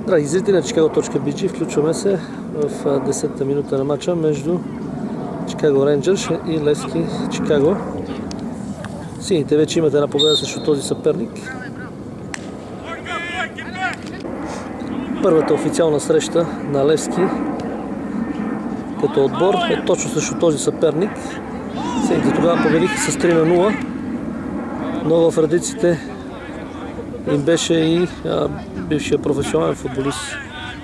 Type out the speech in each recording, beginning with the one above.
Драги зрители на Chicago.bg, включваме се в 10-та минута на матча между Chicago Рейнджърс и Левски Чикаго. Сините вече имат една победа срещу този съперник. Първата официална среща на Левски като отбор е точно срещу този съперник. Сините тогава победиха с 3-0, но в редиците им беше и бившия професионален футболист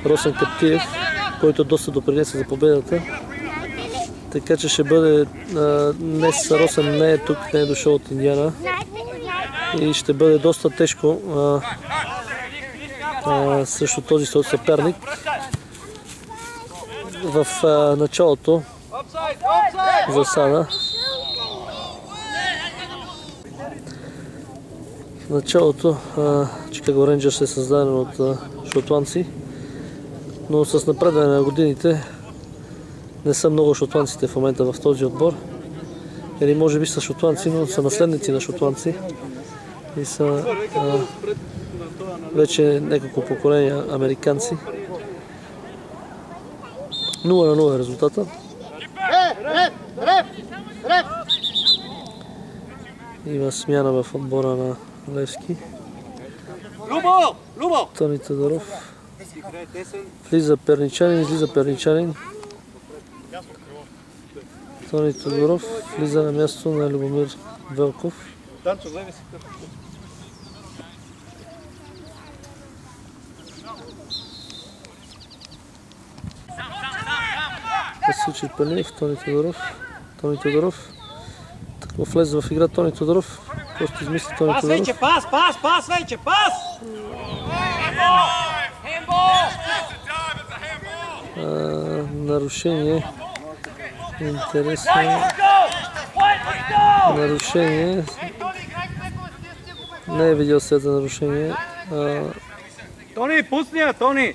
Росен Каптиев, който доста допринесе за победата. Така че ще бъде днес Росен не е тук, не е дошъл от Индиана и ще бъде доста тежко срещу този съперник. В началото засада. В началото Chicago Рейнджърс е създаден от шотландци, но с напредване на годините не са много шотландците в момента в този отбор. Или може би са шотландци, но са наследници на шотландци и са вече няколко поколения американци. 0-0 е резултата. Има смяна в отбора на Левски. Тони Тодоров. Влиза Перничанин, излиза Перничанин. Тони Тодоров влиза на място на Любомир Велков. Васил Пелиев, Тони Тодоров. Така влезе в игра Тони Тодоров. Просто измисли Тони Тодоров. Пас вече, пас! Нарушение. Интересно. Нарушение. Не е видял след за нарушение. Тони, пусни я, Тони!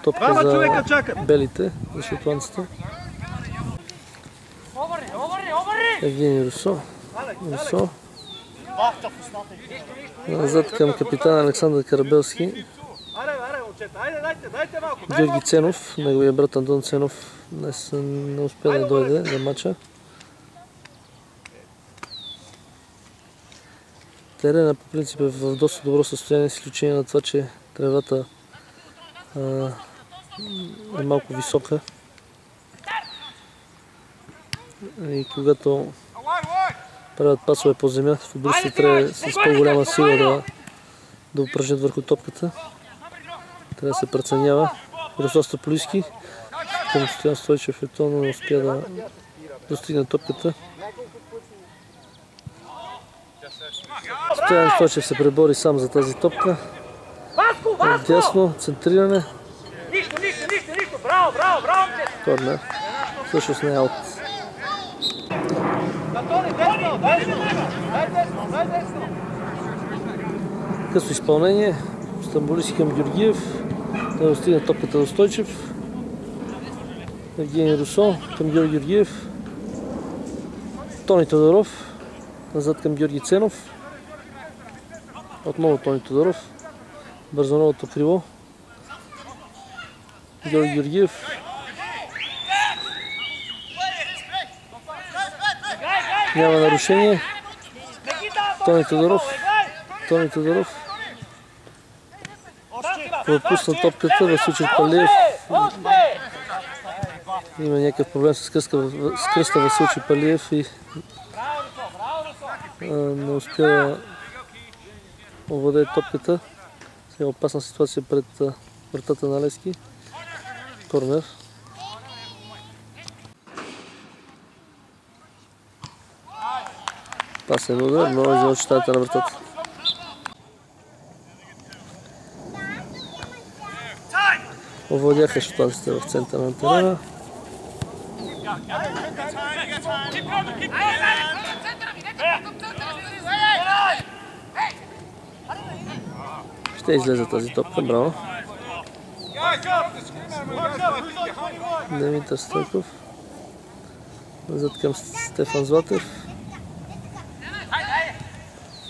Топка за белите, за шотландците. Евгений Русо. Назад към капитан Александър Карабелски. Георги Ценов, неговия брат Антон Ценов днес не успя да дойде за матча. Терена по принцип е в доста добро състояние, с изключение на това, че тревата е малко висока. И когато правят пасове по земя, футболистите трябва с по-голяма сила да упражнят върху топката. Трябва да се преценява. Мирослав Стополийски към Стоян Стойчев електронно не успя да достигне топката. Стоян Стойчев се пребори сам за тази топка. Дясно, центриране. Нищо, браво! Корнер. Всъщност не е аут. Късо изпълнение. Стамбулийски към Георгиев. Да достигне топката до Стойчев. Евгений Русо към Георги Георгиев. Тони Тодоров. Назад към Георги Ценов. Отново Тони Тодоров. Бързоновото крило. Георги Георгиев. Няма нарушение. Тони Тодоров. Пропусна топката, Васил Палиев. Има някакъв проблем с кръста Васил Палиев и не успя да овладее топката. Сега опасна ситуация пред вратата на Левски. Корнер. Пасен удар, но извън щитата на вратата. Овладяха шотландците в центъра на терена. Ще излезе тази топка, браво. Димитър Стойков. Назад към Стефан Златев.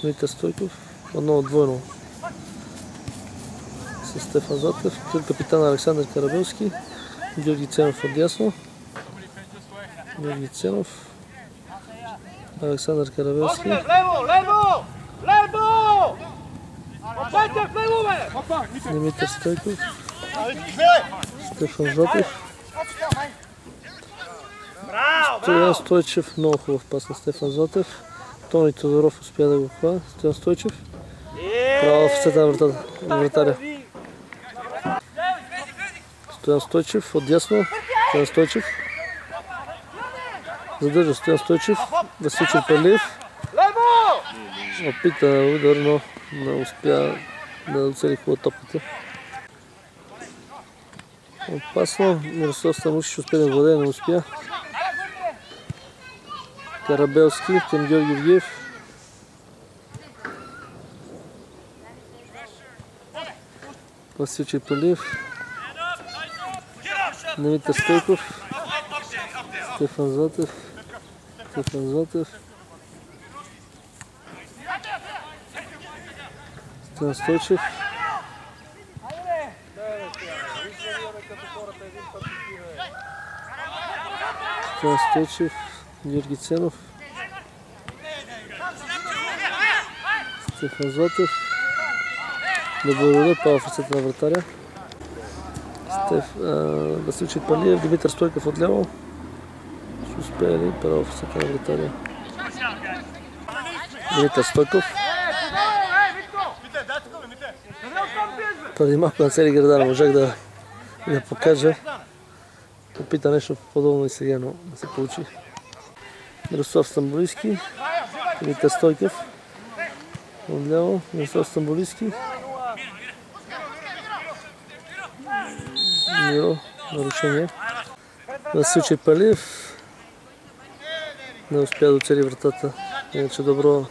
Димитър Стойков. Отново двойно с Стефан Златев, капитан Александър Карабелски, Георги Ценов отдясно. Георги Ценов, Александър Карабелски. Лево, лево! Лево! Опайте в лево, бе! Димитър Стойков, Стефан Златев. Стоян Стойчев, много хубав пас на Стефан Златев. Тони Тодоров успя да го хвана. Стоян Стойчев. Право в ръцете на вратаря. Стоян Стойчев, отдясно. Стоян Стойчев. Задържа Стоян Стойчев. Васил Черпелиев. Опита удар, но не успя да оцели хубаво топката. Опасно. Мирослав Станушич успя да владее, не успя. Карабелски към Георги Георгиев. Васил Черпелиев. Димитър Стойков. Стефан Златев. Стефан Златев. Стоян Стойчев. Стоян Стойчев. Георги Ценов. Стефан Златев. Да благодаря, пава в ръцете на вратаря. Васил Черпелиев, Димитър Стойков отляво. Ще успее ли? Пава в ръцете на вратаря. Димитър Стойков. Преди малко на цели града не можах да я покажа. Опита нещо подобно и сега, но не се получи. Мирослав Стамболийски, Димитър Стойков. Отляво, Мирослав Стамболийски. Миро, нарушение. Васил Черпелиев. Не успя да оцели вратата. Иначе добро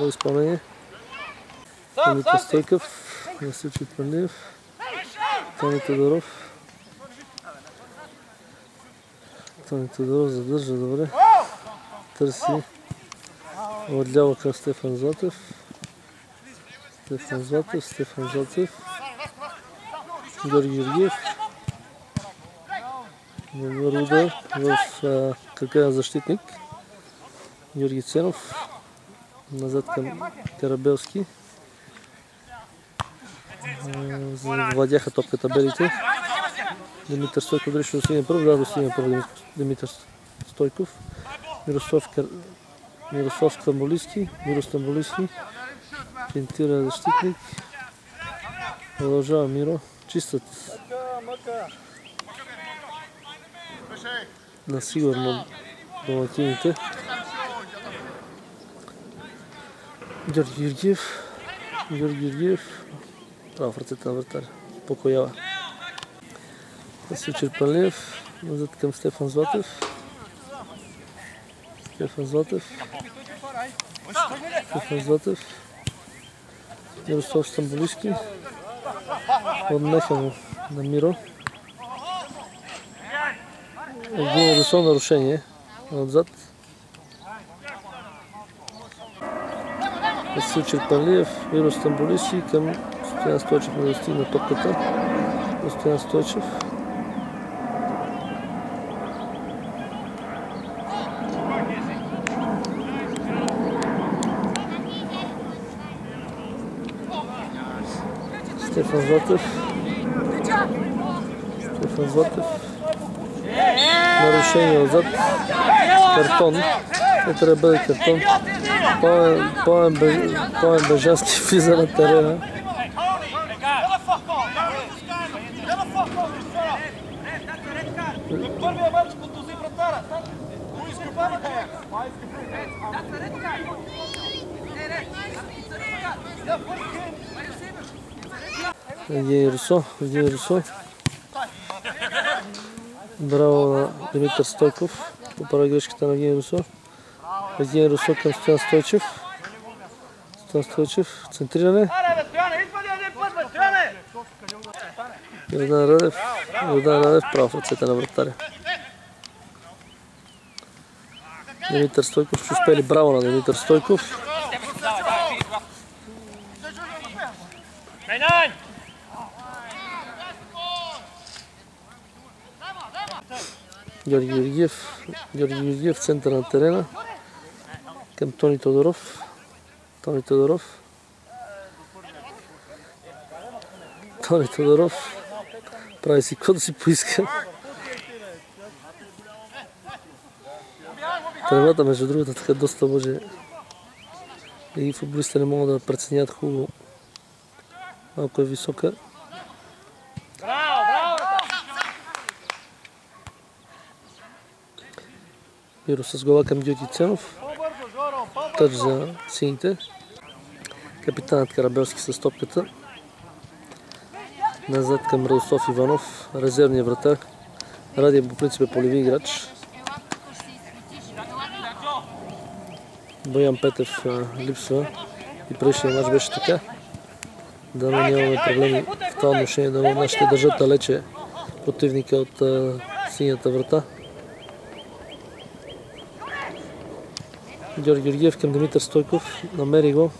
изпълнение. Димитър Стойков. Васил Черпелиев. Тони Тодоров. Тони Тодоров задържа добре. Търси отляво към Стефан Златев. Стефан Златев, Стефан Златев. Георги Георгиев. Добър удар в крака на защитник. Георги Ценов. Назад към Карабелски. Владяха топката белите. Димитър Стойков дали ще достигне първо? Да, достигне първо Димитър Стойков. Мирослав Стамболийски. Миро Стамболийски. Финтира защитник. Продължава Миро. Чистят на сигурно домакините. Георги Георгиев. Георги Георгиев. Право в ръцете на вратаря. Покоява. Васил Черпелиев. Назад към Стефан Златев. Стефан Златев. Стефан Златев. Мирослав Стамболийски. Отнеха му на Миро. Един рисо нарушение. Отзад. Васил Черпелиев. Миро Стамболийски към Стоян Стойчев не достигна топката. Стоян Стойчев. Стефан Златев. Стефан Златев. Нарушение отзад. Картон. Не трябва да бъде картон. Пламен Бежански влиза на терена. Първия мач контузи вратара. Евгений Русо. Браво на Димитър Стойков. Поправя грешката на Евгений Русо. Евгений Русо към Стоян Стойчев. Стоян Стойчев. Центриране. Йордан Радев. Право в ръцете на вратаря. Димитър Стойков. Ще успели. Браво на Димитър Стойков. Георги Георгиев в центъра на терена към Тони Тодоров. Тони Тодоров прави си каквото си поиска. Тревата, между другото, така доста може и футболистите не могат да преценят хубаво. Малко е висока. Миро с гола към Георги Ценов. Тъч за сините. Капитанът Карабелски с топката. Назад към Радослав Иванов, резервния вратар. Ради по принцип е полеви играч. Боян Петев липсва и предишния мач беше така. Дано нямаме проблеми в това отношение, дано нашите държат далече противника от синята врата. Георги Георгиев към Димитър Стойков, намери го.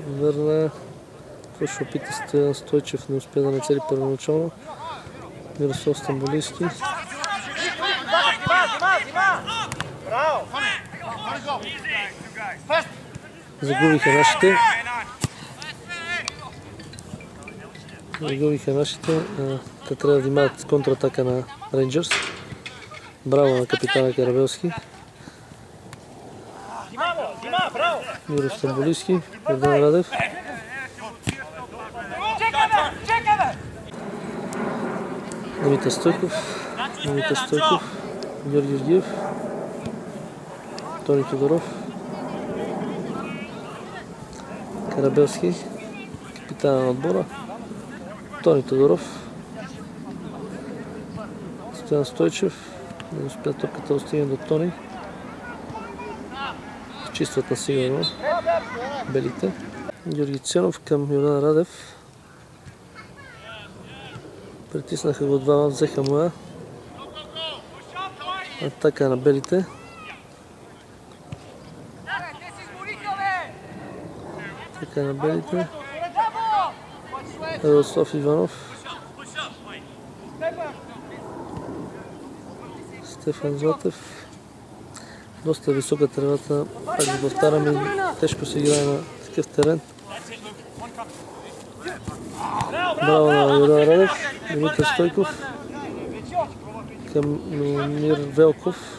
Върна. Какво ще опита Стоян Стойчев, не успя да нацели първоначално. Мирослав Стамболийски. Загубиха нашите. Те трябва да внимават контратака на Рейнджърс. Браво на капитана Карабелски. Миро Стамболийски, Йордан Радев. Димитър Стойков, Георги Георгиев, Тони Тодоров, Карабелски, капитана на отбора, Тони Тодоров, Стоян Стойчев, не успя топката да стигне до Тони. Чистват на сигурно белите. Георги Ценов към Йордан Радев. Притиснаха го двама, взеха му я. Атака на белите. Радослав Иванов. Стефан Златев. Доста висока тревата. Пак го повтарям и тежко се играе на такъв терен. Браво на Йордан Радев. Димитър Стойков към Мир Велков.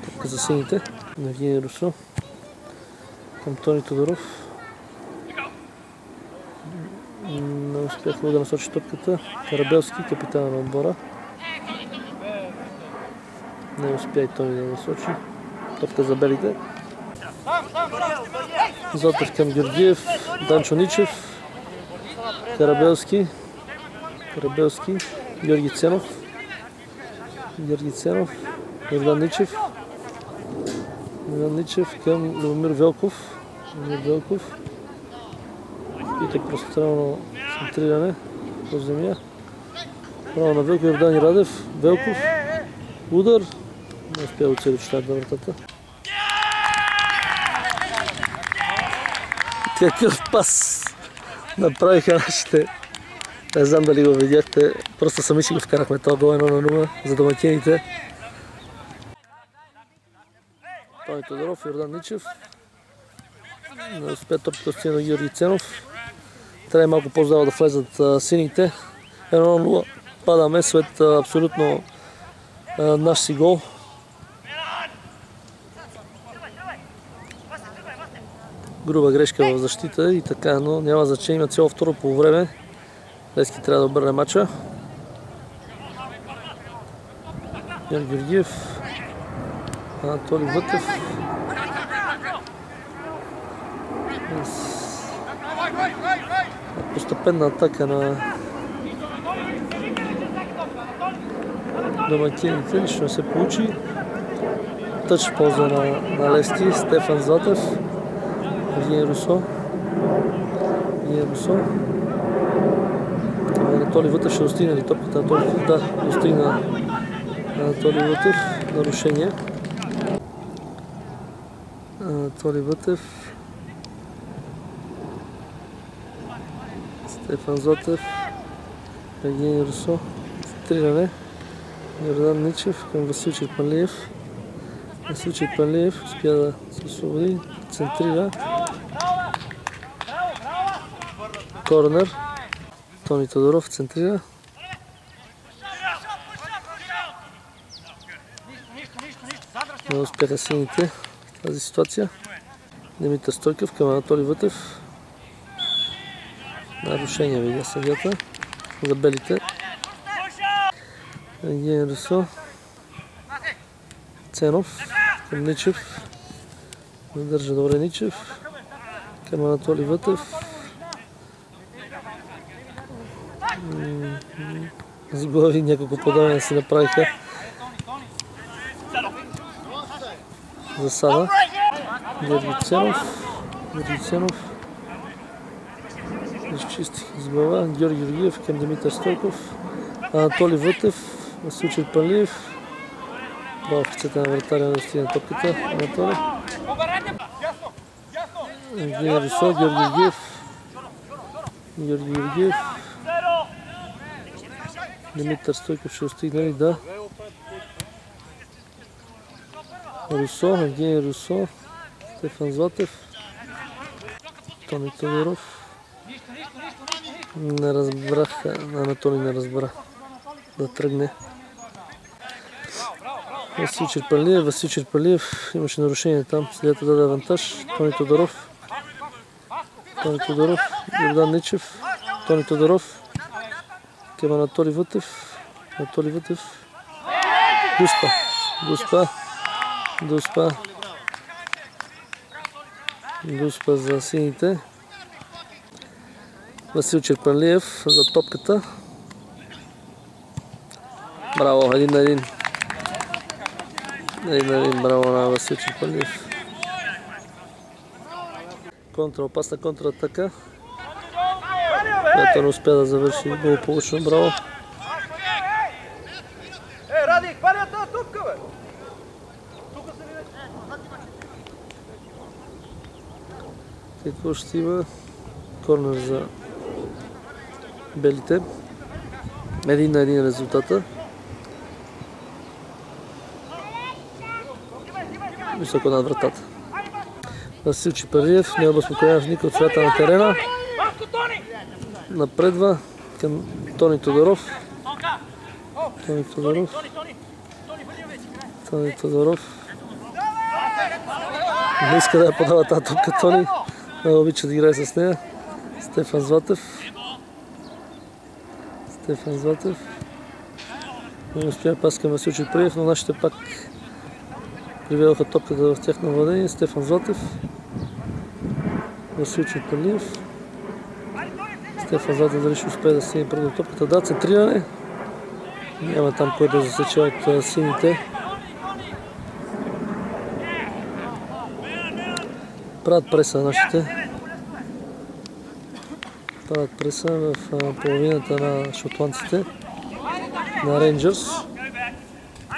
Топка за сините. Евгений Русо към Тони Тодоров. Не успях да насочи топката. Карабелски, капитана на отбора. Не успя и той да насочи. Топка за белите. Златев към Георгиев. Данчо Ничев. Карабелски. Георги Ценов. Йордан Ничев към Любомир Велков. Питък пространно центриране по земя. Право на Велков, Йордан Радев. Велков. Удар. Не успя да оцели читат на вратата. Какъв пас направиха нашите. Не знам дали го видяхте. Просто сами си го вкарахме това гол 1-0 за домакините. Тони Тодоров, Йордан Ничев. Не успя топката стигне на Георги Ценов. Трябва малко по-здраво да влезат сините. 1-0 падаме след абсолютно наш си гол. Груба грешка в защита и така, но няма значение. Има цяло второ по време. Лески трябва да обърне мача. Ян Георгиев. Анатолий Вътев. Постепенна атака на домакините. Нищо не се получи. Тъч в полза на Лески. Стефан Златев. Евгений Русо. Анатолий Вътев ще достигне ли топката? Анатолий Вътев, да, достигна Анатолий Вътев. Нарушение. Анатолий Вътев. Стефан Зотев. Евгений Русо. Центриране. Йордан Ничев към Васил Панлиев. Васил Панлиев успя да се освободи. Центрира. Корнер. Тони Тодоров центрира. Не успяха сините в тази ситуация. Димитър Стойков към Анатолий Вътев. Нарушение видя съдията за белите. Евгений Русо. Ценов към Ничев. Задържа добре Ничев. Към Анатолий Вътев. С глави няколко подавания си направиха. Засада. Георги Ценов. Изчистих с глава. Георги Георгиев към Димитър Стойков. Анатолий Вътев. Васил Панлиев. Право в ръцете на вратаря да достигне топката. Анатолий. Евгений Русо. Георги Георгиев. Димитър Стойков ще достигне ли? Да. Русо, Евгений Русо, Стефан Златев, Тони Тодоров. Не разбрах, Анатолий не разбра да тръгне. Васил Черпалиев имаше нарушение там, съдията даде авантаж. Тони Тодоров, Йордан Ничев, Тони Тодоров към Анатолий Вътев. Дуспа за сините. Васил Черпалиев за топката. Браво, 1-1. Браво на Васил Черпалиев. Опасна контратака, която не успя да завърши благополучно. Браво. Ради, хвали я тази топка, бе! Тука се види. Какво ще има? Корнер за белите. 1-1 резултата. Високо над вратата. Васил Черпалиев не обезпокоява в никой от цвята на терена. Напредва към Тони Тодоров. Не иска да я подава тази топка Тони. Много обича да играе с нея. Стефан Златев. Не успя пас към Васил Черпалиев, но нашите пак приведоха топката в тяхно владение. Стефан Златев. Васил Черпалиев. Стефан Златев дали ще успее да стигне преди топката. Да, центриране. Няма там кой да засече от сините. Правят преса нашите. Правят преса в половината на шотландците. На Рейнджърс.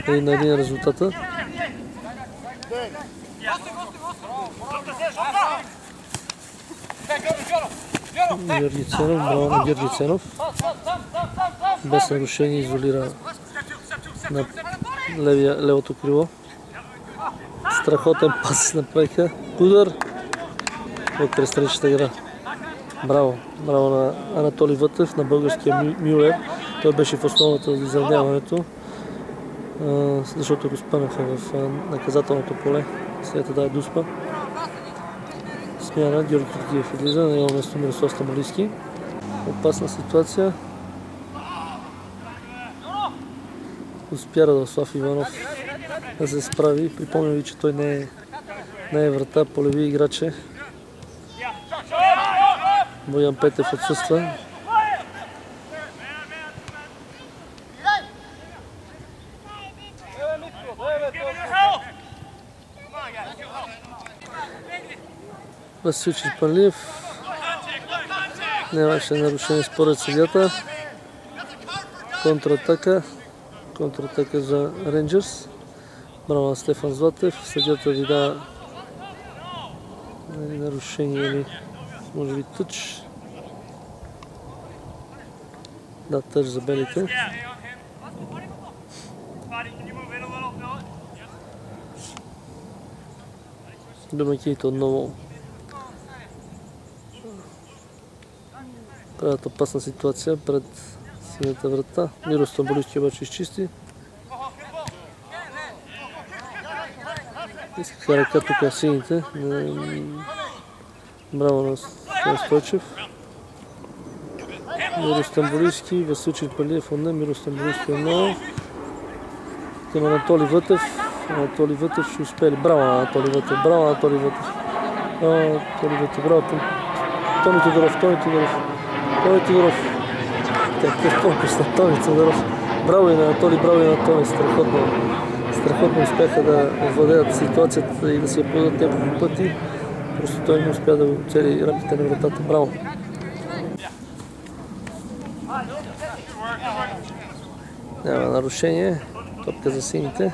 1-1 резултата. Георги Ценов, браво на Георги Ценов. Без нарушение изолира на левото крило. Страхотен пас направиха. Удар от престречната игра. Браво на Анатолий Вътев, на българския Мюлер. Той беше в основата за изравняването, защото го спънаха в наказателното поле. След това Дуспа. Смяна, Георги Георгиев излиза, на него место Мирослав Стамолийски. Опасна ситуация. Успя Радослав Иванов да се справи. Припомням ви, че той не е врата, полеви играче. Боян Петев отсъства. Васил Черпалиев. Нямаше нарушение според съдията. Контратака за Рейнджърс. Браво на Стефан Златев. Съдията ви дава нарушение или може би тъч. Да, тъч за белите. Домакините отново правят опасна ситуация пред синята врата. Миро Стамболийски обаче изчисти. Искаха ръка тук сините. Браво на Стойчев. Миро Стамболийски, Васил Черпалиев отне, Миро Стамболийски отново. Към Анатолий Вътев. Анатолий Вътев ще успели. Браво на Анатолий Вътев. Браво на Анатолий Вътев. Браво. Тони Тодоров. Какъв конкурс на Тони Тодоров. Браво и на Анатолий, браво и на Тони. Страхотно успяха да овладеят ситуацията и да си я подадат няколко пъти. Просто той не успя да оцели рамките на вратата. Браво. Няма нарушение. Топка за сините.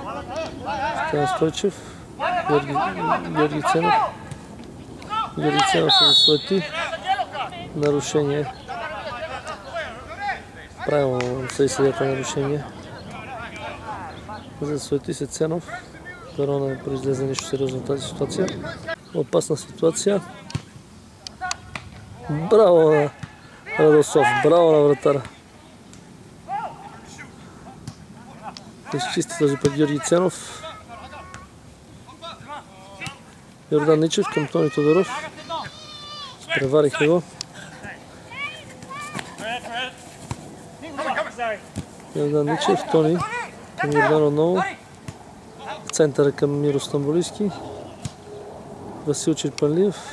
Стефан Стойчев. Георги Ценов. Георги Ценов се засуети. Нарушение. Правилно са и съдята нарушение. Засуети се Ценов. Верно не произлезе нищо сериозно в тази ситуация. Опасна ситуация. Браво на Радосов. Браво на вратара. Изчисти този път Георги Ценов. Йордан Ничев към Тони Тодоров. Превариха го. Йордан Ничев, Тони към Йордан отново. Центъра към Миро Стамболийски. Васил Черпалиев.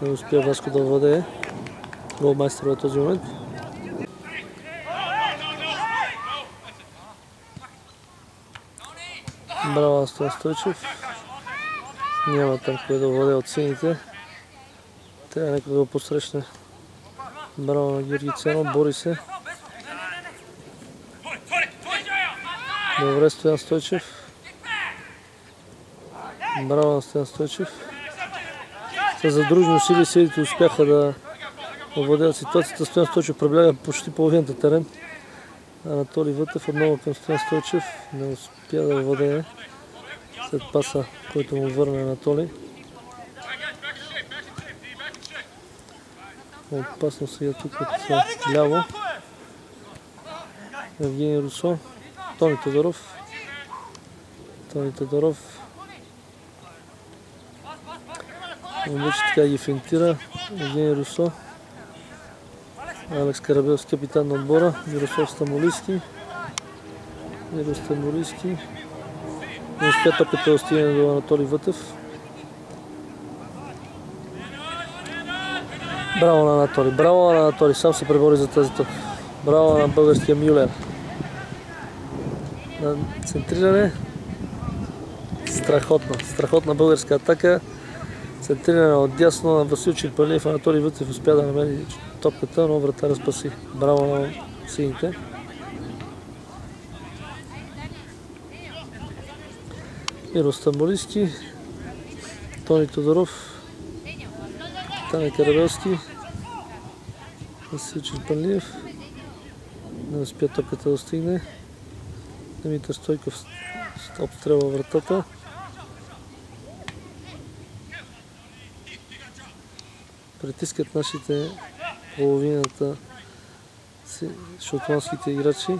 Не успя Васко да овладее голмайстера в този момент. Браво на Стефан Стойчев. Няма там кой да овладее от сините. Трябва някой да го посрещне. Браво на Георги Ценов. Бори се. Добре, Стоян Стойчев. Браво на Стоян Стойчев. С задружни усилия силите успяха да овладеят ситуацията. Стоян Стойчев пребляга почти половината терен. Анатолий Вътев отново към Стоян Стойчев. Не успя да овладее след паса, който му върна Анатолий. Опасно сега тук от ляво. Евгений Русо. Тони Тодоров. Вече така ги финтира. Евгений Русо. Алекс Карабелски, капитан на отбора. Мирослав Стамболийски. Не успя топката да стигне до Анатолий Вътев. Браво на Анатолий. Сам се пребори за тази топка. Браво на българския Мюлер. На центриране. Страхотна българска атака. Центриране отдясно на Васил Черпалиев. Анатолий Вътев успя да намери топката, но вратаря спаси. Браво на сините. Миро Стамболийски. Тони Тодоров. Таня Карабелски. Васил Черпалиев. Не успя топката да стигне. Димитър Стойков обстрелва вратата. Притискат нашите половината шотландските играчи.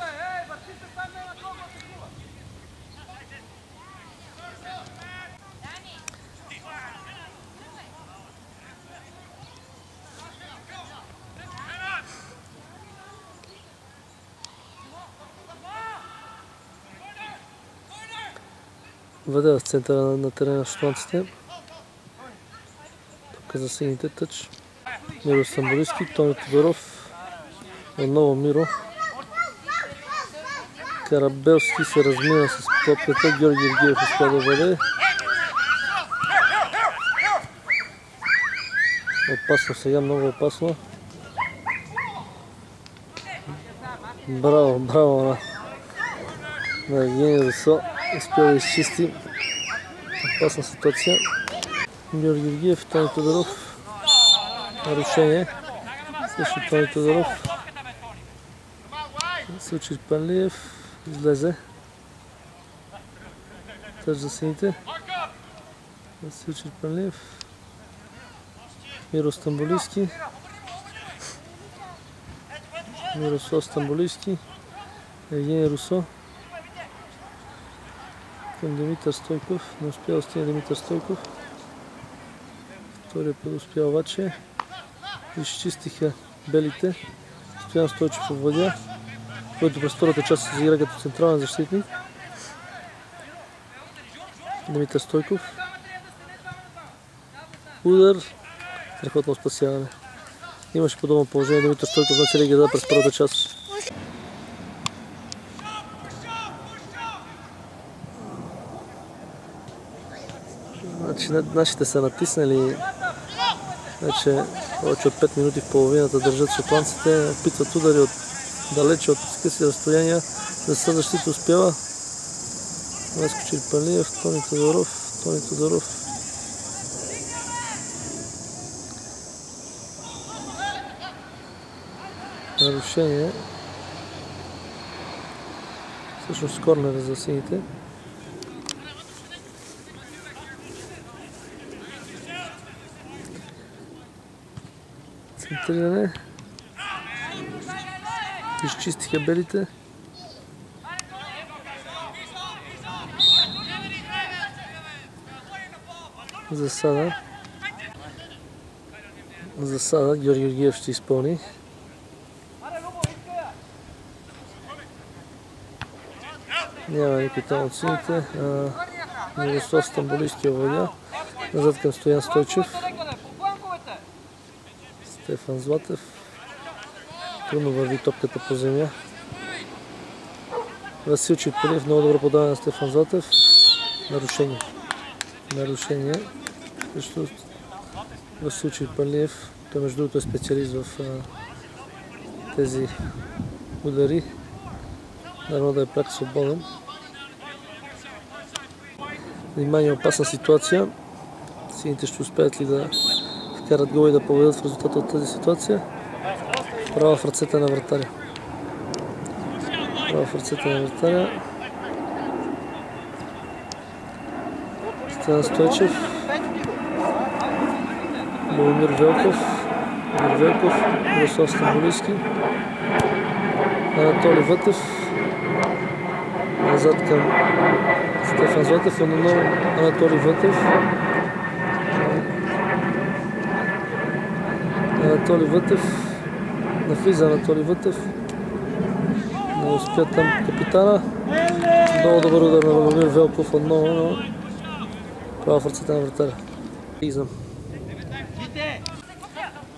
Въде в центъра на терена на шотландците. Тук за сините тъч. Миро Стамболийски, Тони Тодоров. Отново Миро. Карабелски се размина с топката. Георги Ергиев успя да въде. Опасно сега, много опасно. Браво, браво на Евгений Русо. Успя да изчисти опасна ситуация. Георги Георгиев, Тони Тодоров. Нарушение. Също Тони Тодоров. Случай Панлиев. Излезе. Тъж за сините. Случай Панлиев. Миро Стамболийски. Мирослав Стамболийски. Евгений Русо. Към Димитър Стойков. Не успя да стигне Димитър Стойков. Втория път успя обаче. Изчистиха белите. Стоян Стойчев овладя, който през втората част се заигра като централен защитник. Димитър Стойков. Удар. Страхотно спасяване. Имаше подобно положение Димитър Стойков на целия града през първата част. Значи нашите са натиснали вече повече от 5 минути в половината, държат шотландците, опитват удари от далече, от къси разстояния. За следващите успява Веско Черпалиев, Тони Тодоров. Нарушение. Всъщност корнер за сините. Центриране. Изчистиха белите. Засада Георги Георгиев ще изпълни. Няма никой там от сините. Мирослав Стамболийски овладя. Назад към Стоян Стойчев. Стефан Златев. Трудно върви топката по земя. Васил Чепелиев, много добро подаване на Стефан Златев. Нарушение. Също Васил Чепелиев. Той между другото е специалист в тези удари. Дано да е прак свободен. Внимание, опасна ситуация. Сините ще успеят ли да вкарат гол и да победят в резултата от тази ситуация? Право в ръцете на вратаря. Стоян Стойчев. Любомир Велков. Мирослав Стамболийски. Анатолий Вътев. Назад към Стефан Златев. Анатолий Вътев. Навлиза Анатолий Вътев. Не успя там капитана. Много добър удар на Любомир Велков отново, но право в ръцете на вратаря.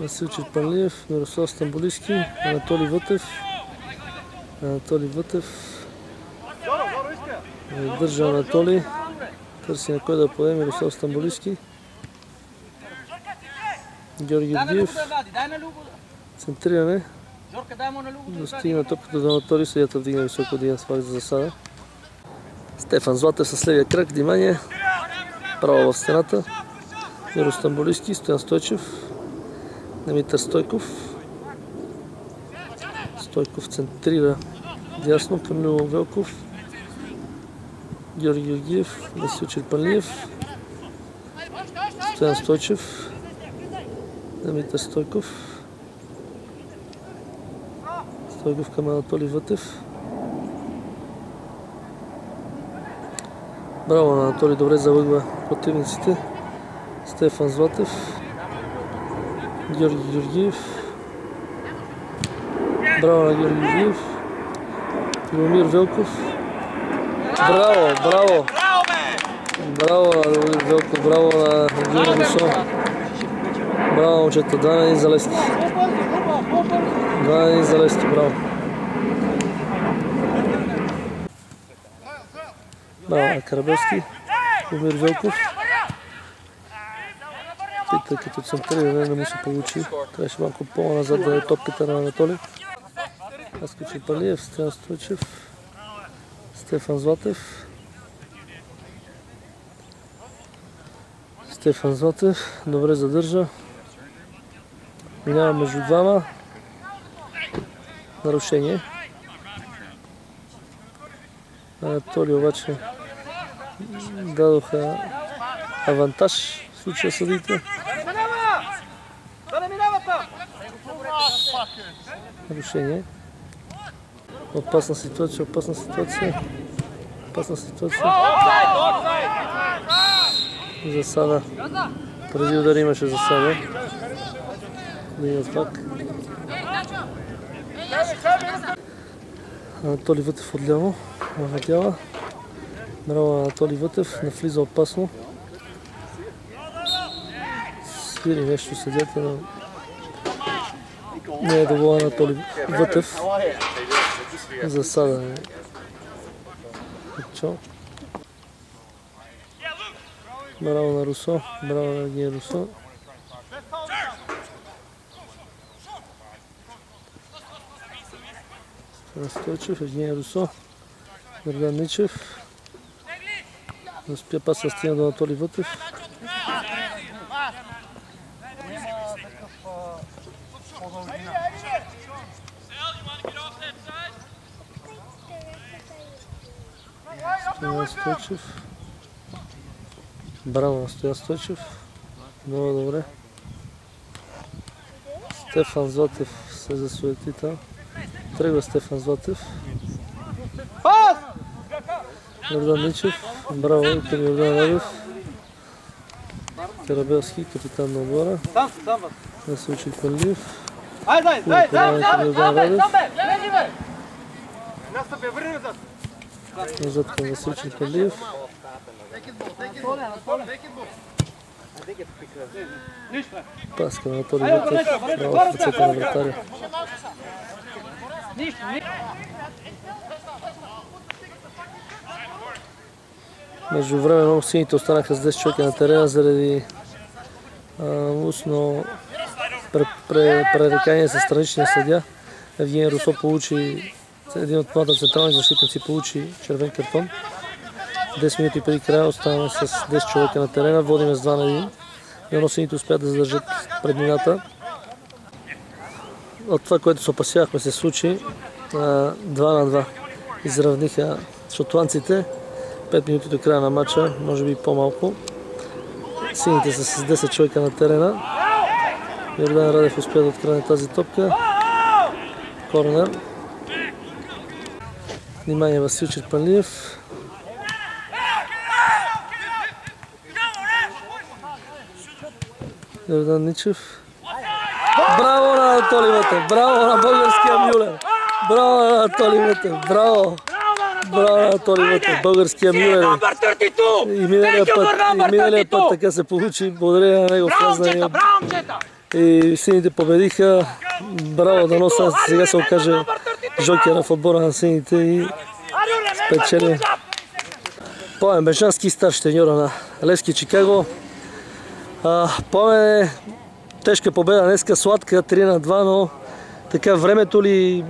Васил Черпалиев, Мирослав Стамболийски, Анатолий Вътев. Държа Анатолий. Търси на кой да поеме Мирослав Стамболийски. Георги Георгиев. Центриране. Достигна топката до Анатолий, съдията вдигна високо един флаг за засада. Стефан Златев със левия крак, внимание. Право в стената. Миро Стамболийски, Стоян Стойчев. Димитър Стойков. Стойков центрира дясно към Любо Велков. Георги Георгиев, Васил Черпалиев. Стоян Стойчев. Димитър Стойков към Анатолий Вътев. Браво на Анатолий, добре залъгва противниците. Стефан Златев. Георги Георгиев. Браво на Георги Георгиев. Любомир Велков. Браво на Любомир Велков, браво на Евгений Русо. Браво, момчета, 2-1 за Левски. 2-1 за Левски, браво. Браво на Карабелски. Любомир Велков. Тъй като центриране не му се получи. Трябваше малко по-назад да е топката на Анатолий. Разкочи Палиев, Стоян Стойчев, Стефан Златев. Стефан Златев, добре задържа. Минава между двама. Нарушение. Толи обаче дадоха авантаж в случая съдиите. Нарушение. Опасна ситуация, опасна ситуация. Опасна ситуация. Засада. Преди удар имаше засада. Минат пак. Анатолий Вътев отляво. Наведява. Браво Анатолий Вътев. Навлиза опасно. Свири нещо съдията, но не е доволен Анатолий Вътев. Засада е. Браво на Русо. Браво на Евгений Русо. Стойчев, Евгений Русо. Гърдан Ничев. Успя паса стигна до Анатолий Вътев. Стоян Стойчев. Браво на Стоян Стойчев. Много добре. Стефан Златев се засуети там. Тръгва Стефан Златев. Йордан Ничев. Браво към Йордан Радев. Карабелски, капитан на отбора. На случай Палиев. Йордан Радев. Назад към Василчин Палиев. Паска на Анатолий Вътев. Браво в ръцете на вратаря. Междувременно сините останаха с 10 човека на терена заради устно пререкание със страничния съдия. Евгений Русо получи, един от двамата централни защитници получи червен картон. 10 минути преди края оставаме с 10 човека на терена, водиме с 2-1. Но сините успят да задържат преднината. От това, което се опасявахме, се случи. 2-2 изравниха шотландците. 5 минути до края на матча, може би по-малко. Сините са с 10 човека на терена. Йордан Радев успя да откране тази топка. Корнер. Внимание, Васил Черпанлиев. Йордан Ничев. Браво на Анатолий Вътев! Браво на българския Мюлер! Браво на Анатолий Вътев! Браво! Браво на Анатолий Вътев! Българския Мюлер! И миналия път така се получи. Благодаря на него влязна и сините победиха. Браво, дано сега се окаже жокера в отбора на сините и спечели. Пламен Бежански, старши треньора на Левски Чикаго. Пламен, тежка победа днеска, сладка, 3-2, но така времето ли,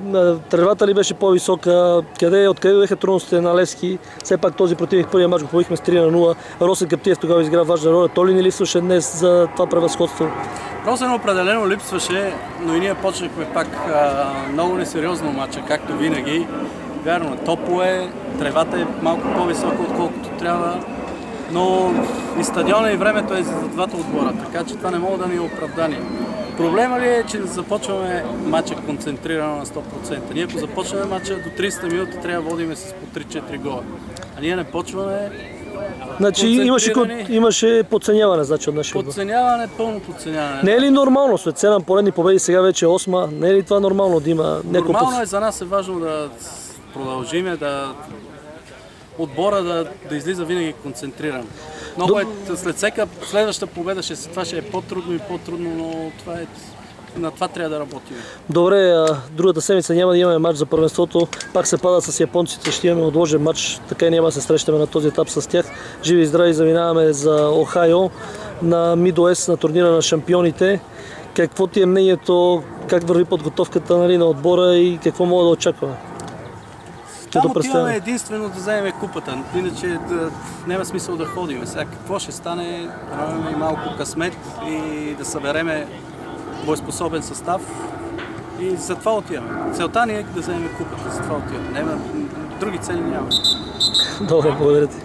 тревата ли беше по-висока, откъде бяха трудностите на Левски? Все пак този противник първия мач го победихме с 3-0. Росен Каптиев тогава изигра важна роля. То ли не липсваше днес за това превъзходство? Росен определено липсваше, но и ние почнахме пак много несериозно матча, както винаги. Вярно, топло е, тревата е малко по-висока, отколкото трябва. Но и стадиона и времето е за двата отбора, така че това не мога да ни е оправдание. Проблема ли е, че започваме матча концентрирано на 100%? Ние ако започваме матча до 300 минути, трябва да водиме с по 3-4 гола. А ние не почваме. Значи имаше подценяване, значи от нашия отбор. Подценяване, пълно подценяване. Не е ли нормално след 7 поредни победи, сега вече 8? Не е ли това нормално да има някакво? Нормално е, за нас е важно да продължиме, отбора да излиза винаги концентриран. Много след всяка следваща победа това ще е по-трудно и по-трудно, но на това трябва да работим. Добре, другата седмица няма да имаме матч за първенството. Пак се падат с японците, ще имаме отложен матч, така и няма да се срещаме на този етап с тях. Живи и здрави, заминаваме за Охайо на Midwest, на турнира на шампионите, Какво ти е мнението, как върви подготовката, нали, на отбора и какво мога да очакваме? Там отиваме единствено да вземем купата, иначе няма смисъл да ходим. Сега какво ще стане, правим и малко късмет и да събереме боеспособен състав и за това отиваме. Целта ни е да вземем купата, за това отиваме. Други цели няма. Добре, благодаря ти.